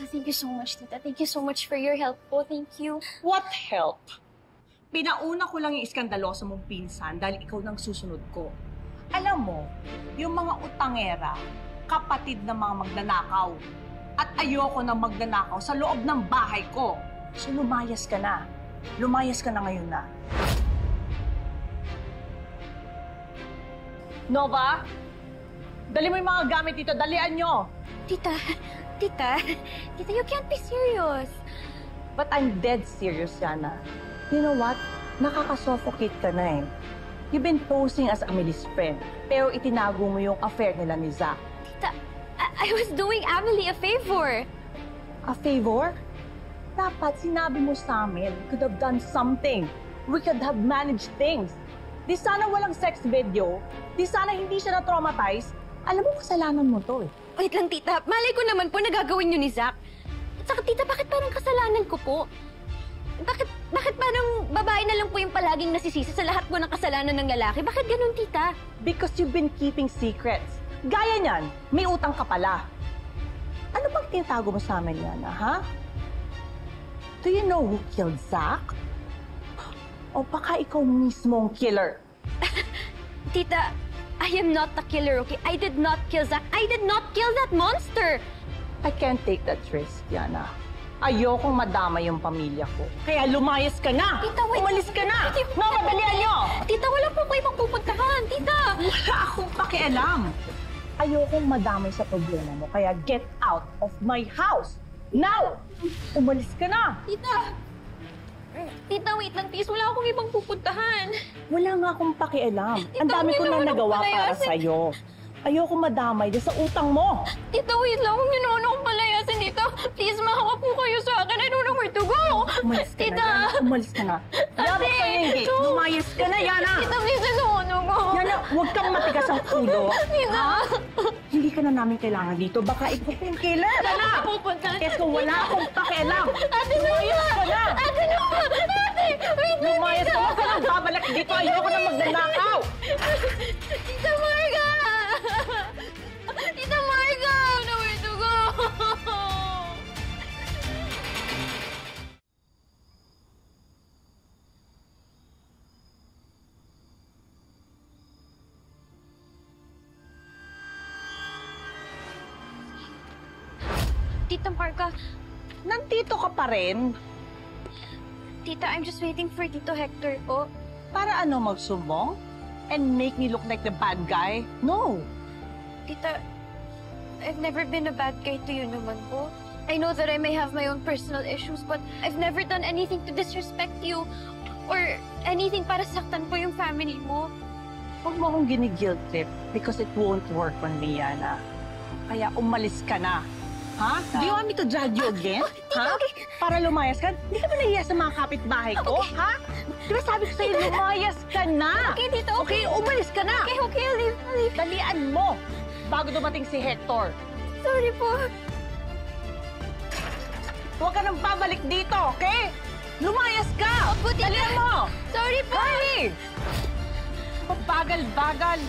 Tita, thank you so much, Tita. Thank you so much for your help po. Thank you. What help? Pinauna ko lang yung iskandaloso mong pinsan dahil ikaw nang susunod ko. Alam mo, yung mga utangera, kapatid ng mga magnanakaw. At ayoko na magnanakaw sa loob ng bahay ko. So lumayas ka na. Lumayas ka na ngayon na. Nova, dali mo yung mga gamit dito. Dalian nyo. Tita, you can't be serious. But I'm dead serious, Yana. You know what? Nakaka-suffocate ka na eh. You've been posing as Amelie's friend, pero itinago mo yung affair nila ni Zach. Tita, I was doing Amelie a favor. A favor? Dapat sinabi mo sa amin, we could have done something. We could have managed things. Di sana walang sex video. Di sana hindi siya na-traumatize. Alam mo, kasalanan mo to eh. Wait lang, Tita. Malay ko naman po nagagawin niyo ni Zach. At saka, Tita, bakit parang kasalanan ko po? Bakit parang babae na lang po yung palaging nasisisi sa lahat po ng kasalanan ng lalaki? Bakit ganun, Tita? Because you've been keeping secrets. Gaya niyan, may utang ka pala. Ano bang tinatago mo sa amin yan, ha? Do you know who killed Zach? O baka ikaw mismo ang killer? Tita, I am not the killer, okay? I did not kill Zach. I did not kill that monster! I can't take that risk, Yana. Ayokong madama yung pamilya ko. Kaya lumayas ka na! Tita, wait! Umalis ka na! Madalian nyo! Tita, wala po ko ibang pupuntahan! Tita! Wala akong pakialam! Ayokong madamay sa problema mo, kaya get out of my house! Now! Umalis ka na! Tita, wait lang, please. Wala akong ibang pupuntahan. Wala nga akong pakialam. Ang Tita, dami ko huwag na niyo naman nagawa akong para palayasin. sa'yo. Ayoko madamay dyan sa utang mo. Tita, wait lang. Huwag niyo naman akong palayasin, Tita. Please, mahawa po kayo sa akin. I don't know where to go. Umalis ka Tita. na, Yana. Umalis ka na. Yana, sa'yo yung gate. Lumayas ka na, Yana. Tita, please, ano ko? Yana, huwag kang matigas ang ulo. Tita. Hindi ka na namin kailangan dito. Baka ikaw yung killer. Yana! Pupuntahan. Kesko, wala akong pakialam. Ate, Lumayas ka na. Ate, no! Ate, wait lang, Lumayas ka. Tita. Huwag ka nang babalik dito. Ayoko na magnanakaw. Tita Marga! Tita Marga! Nowhere to go! Tita Marga, Nandito ka pa rin. Tita, I'm just waiting for Tito Hector po. Para ano, magsumbong? And make me look like the bad guy? No. Tita, I've never been a bad guy to you naman po. I know that I may have my own personal issues, but I've never done anything to disrespect you or anything para saktan po yung family mo. Huwag mo akong gini-guilt trip because it won't work on me, Yana. Kaya umalis ka na. Ha? Do you want me to drag you again? Ha? okay. Para lumayas ka? Hindi ka ba nahiya sa mga kapitbahay ko? Okay. Ha? Di ba sabi ko sa'yo, lumayas ka na? Okay, Tito, okay. Okay, umalis ka na. Okay, I'll leave. Dalian mo bago dumating si Hector. Sorry po. Huwag ka nang babalik dito, okay? Lumayas ka! Opo, Tita. Dalian mo! Sorry po. Hurry! Bagal-bagal.